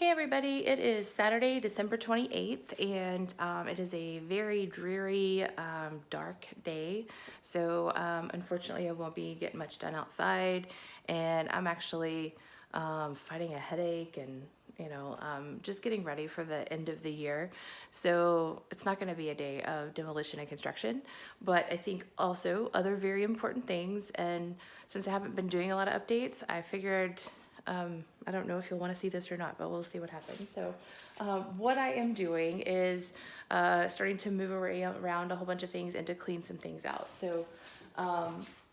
Hey everybody, it is Saturday, December 28th, and it is a very dreary, dark day. So unfortunately I won't be getting much done outside, and I'm actually fighting a headache and just getting ready for the end of the year. So it's not going to be a day of demolition and construction, but I think also other very important things. And since I haven't been doing a lot of updates, I figured I don't know if you'll want to see this or not, but we'll see what happens. So what I am doing is starting to move around a whole bunch of things and to clean some things out. So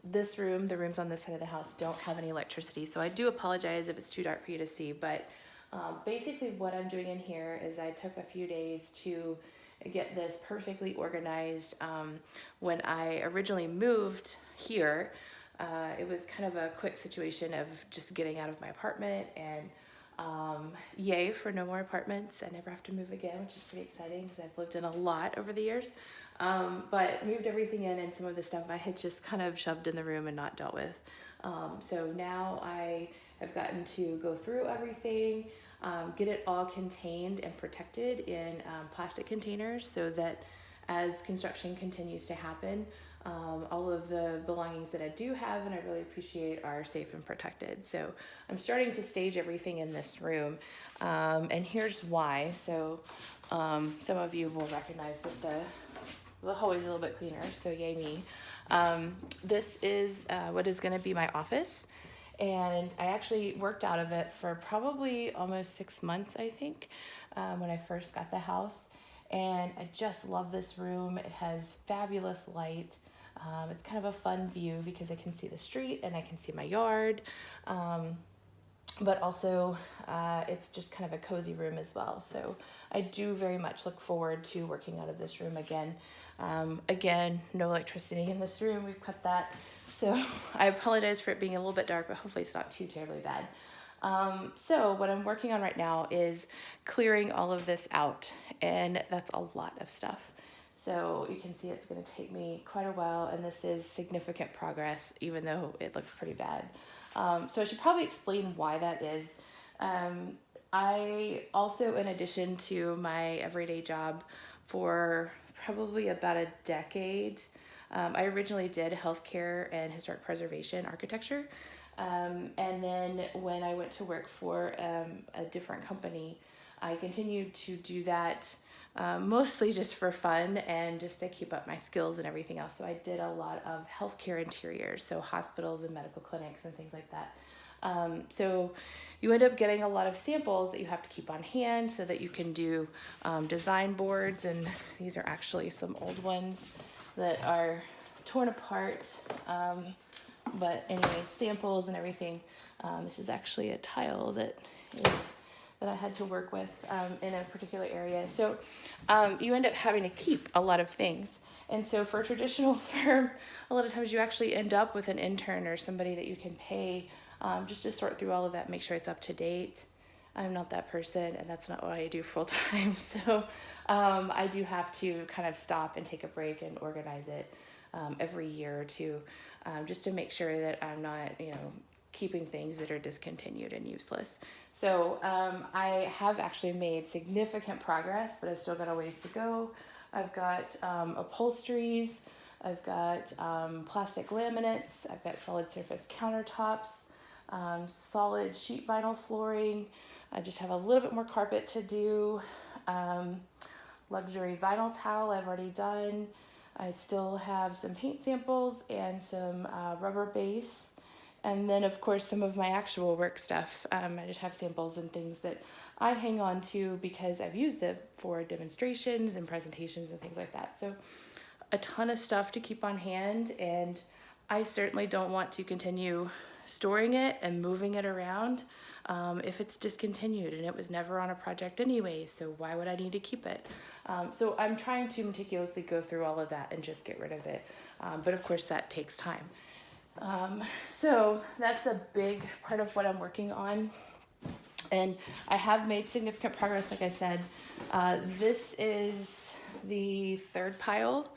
this room, the rooms on this side of the house don't have any electricity. So I do apologize if it's too dark for you to see, but basically what I'm doing in here is I took a few days to get this perfectly organized. When I originally moved here, it was kind of a quick situation of just getting out of my apartment, and yay for no more apartments. I never have to move again, which is pretty exciting because I've lived in a lot over the years. But moved everything in, and some of the stuff I had just kind of shoved in the room and not dealt with. So now I have gotten to go through everything, get it all contained and protected in plastic containers so that as construction continues to happen, all of the belongings that I do have and I really appreciate are safe and protected. So I'm starting to stage everything in this room, and here's why. So some of you will recognize that the hallway is a little bit cleaner, so yay me. This is what is going to be my office, and I actually worked out of it for probably almost 6 months, I think, when I first got the house. And I just love this room. It has fabulous light. It's kind of a fun view because I can see the street and I can see my yard. But also it's just kind of a cozy room as well. So I do very much look forward to working out of this room again. Again, no electricity in this room. We've cut that. So I apologize for it being a little bit dark, but hopefully it's not too terribly bad. So what I'm working on right now is clearing all of this out, and that's a lot of stuff. So you can see it's going to take me quite a while, and this is significant progress, even though it looks pretty bad. So I should probably explain why that is. I also, in addition to my everyday job for probably about a decade, I originally did healthcare and historic preservation architecture. And then when I went to work for a different company, I continued to do that mostly just for fun and just to keep up my skills and everything else. So I did a lot of healthcare interiors, so hospitals and medical clinics and things like that. So you end up getting a lot of samples that you have to keep on hand so that you can do design boards. And these are actually some old ones that are torn apart. But anyway, samples and everything. This is actually a tile that I had to work with in a particular area. So you end up having to keep a lot of things. And so for a traditional firm, a lot of times you actually end up with an intern or somebody that you can pay just to sort through all of that, make sure it's up to date. I'm not that person, and that's not what I do full time. So I do have to kind of stop and take a break and organize it every year or two, just to make sure that I'm not, keeping things that are discontinued and useless. So I have actually made significant progress, but I've still got a ways to go. I've got upholsteries, I've got plastic laminates, I've got solid surface countertops, solid sheet vinyl flooring. I just have a little bit more carpet to do. Luxury vinyl tile I've already done. I still have some paint samples and some rubber base. And then, of course, some of my actual work stuff. I just have samples and things that I hang on to because I've used them for demonstrations and presentations and things like that. So a ton of stuff to keep on hand, and I certainly don't want to continue storing it and moving it around if it's discontinued, and it was never on a project anyway, so why would I need to keep it? So I'm trying to meticulously go through all of that and just get rid of it, but of course that takes time. So that's a big part of what I'm working on, and I have made significant progress. Like I said, this is the third pile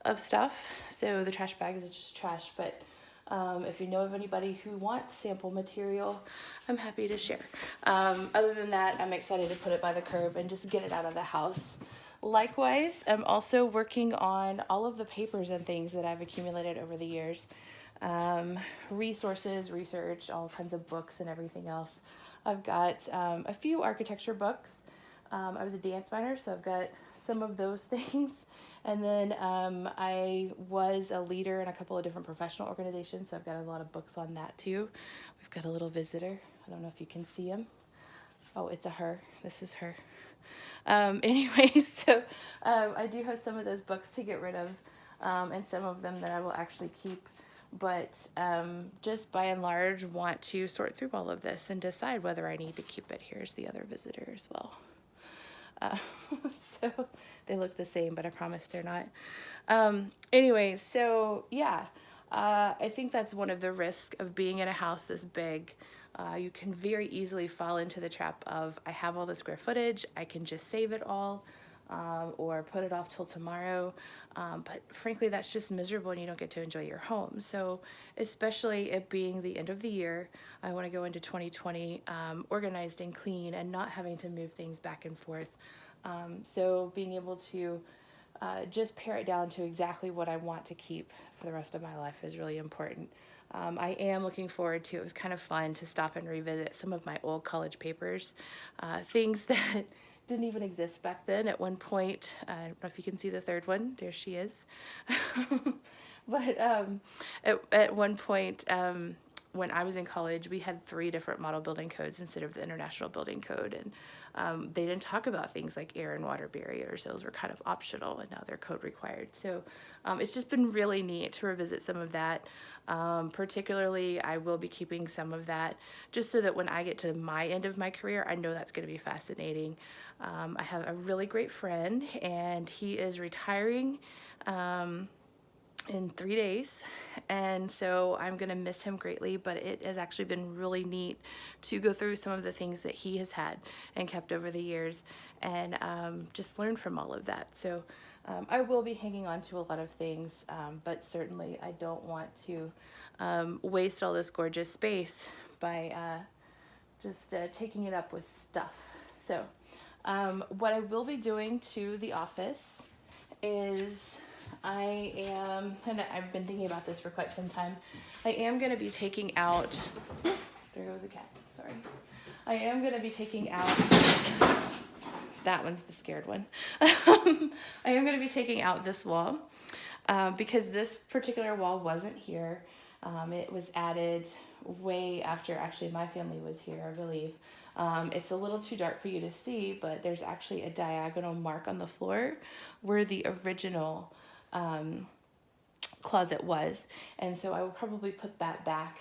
of stuff. So the trash bags is just trash, but If you know of anybody who wants sample material, I'm happy to share. Other than that, I'm excited to put it by the curb and just get it out of the house. Likewise, I'm also working on all of the papers and things that I've accumulated over the years. Resources, research, all kinds of books and everything else. I've got a few architecture books. I was a dance minor, so I've got some of those things. And then I was a leader in a couple of different professional organizations, so I've got a lot of books on that too. We've got a little visitor. I don't know if you can see him. Oh, it's a her. This is her. Anyways, so I do have some of those books to get rid of, and some of them that I will actually keep. But just by and large, want to sort through all of this and decide whether I need to keep it. Here's the other visitor as well. So they look the same, but I promise they're not. Anyways, so yeah, I think that's one of the risks of being in a house this big. You can very easily fall into the trap of, I have all the square footage, I can just save it all, or put it off till tomorrow. But frankly, that's just miserable and you don't get to enjoy your home. So especially it being the end of the year, I want to go into 2020 organized and clean and not having to move things back and forth. So being able to just pare it down to exactly what I want to keep for the rest of my life is really important. I am looking forward to, it was kind of fun to stop and revisit some of my old college papers, things that didn't even exist back then. At one point, I don't know if you can see the third one, there she is. But at one point, when I was in college, we had 3 different model building codes instead of the International Building Code. And they didn't talk about things like air and water barriers. Those were kind of optional, and now they're code required. So it's just been really neat to revisit some of that. Particularly, I will be keeping some of that just so that when I get to my end of my career, I know that's going to be fascinating. I have a really great friend, and he is retiring in 3 days, and so I'm gonna miss him greatly, but it has actually been really neat to go through some of the things that he has had and kept over the years, and just learn from all of that. So I will be hanging on to a lot of things, but certainly I don't want to waste all this gorgeous space by just taking it up with stuff. So what I will be doing to the office is I am, and I've been thinking about this for quite some time, I am going to be taking out, there goes a cat, sorry. I am going to be taking out, that one's the scared one. I am going to be taking out this wall because this particular wall wasn't here. It was added way after actually my family was here, I believe. It's a little too dark for you to see, but there's actually a diagonal mark on the floor where the original closet was, and so I will probably put that back.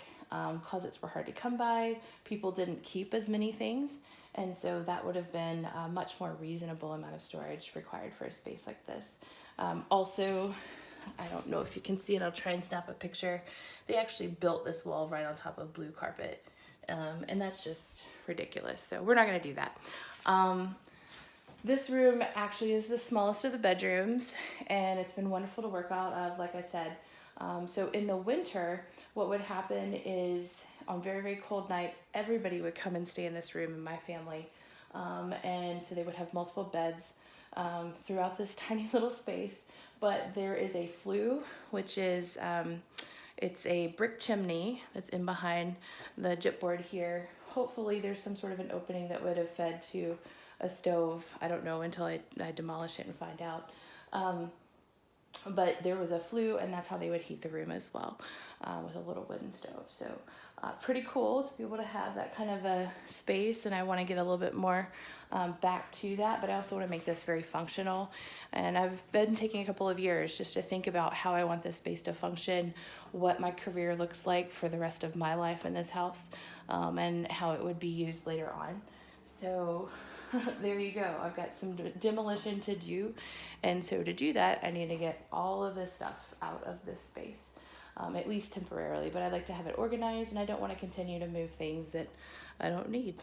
Closets were hard to come by, people didn't keep as many things, and so that would have been a much more reasonable amount of storage required for a space like this. Also, I don't know if you can see it, I'll try and snap a picture. They actually built this wall right on top of blue carpet, and that's just ridiculous, so we're not going to do that. This room actually is the smallest of the bedrooms, and it's been wonderful to work out of, like I said. So in the winter, what would happen is on very, very cold nights, everybody would come and stay in this room in my family. And so they would have multiple beds throughout this tiny little space. But there is a flue, which is, it's a brick chimney that's in behind the gypboard here. Hopefully there's some sort of an opening that would have fed to a stove. I don't know until I demolish it and find out. But there was a flue, and that's how they would heat the room as well, with a little wooden stove. So pretty cool to be able to have that kind of a space, and I want to get a little bit more back to that, but I also want to make this very functional. And I've been taking a couple of years just to think about how I want this space to function, what my career looks like for the rest of my life in this house, and how it would be used later on. So there you go. I've got some demolition to do, and so to do that, I need to get all of this stuff out of this space, at least temporarily, but I'd like to have it organized, and I don't want to continue to move things that I don't need.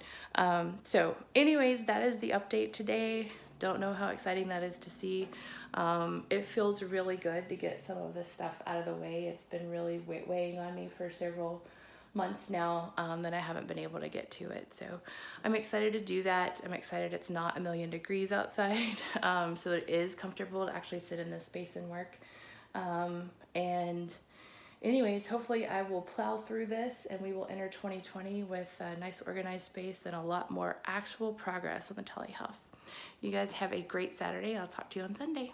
So anyways, that is the update today. don't know how exciting that is to see. It feels really good to get some of this stuff out of the way. It's been really weighing on me for several months now that I haven't been able to get to it. So I'm excited to do that. I'm excited it's not 1,000,000 degrees outside, so it is comfortable to actually sit in this space and work. And anyways, hopefully I will plow through this and we will enter 2020 with a nice organized space and a lot more actual progress on the Tully house. You guys have a great Saturday. I'll talk to you on Sunday.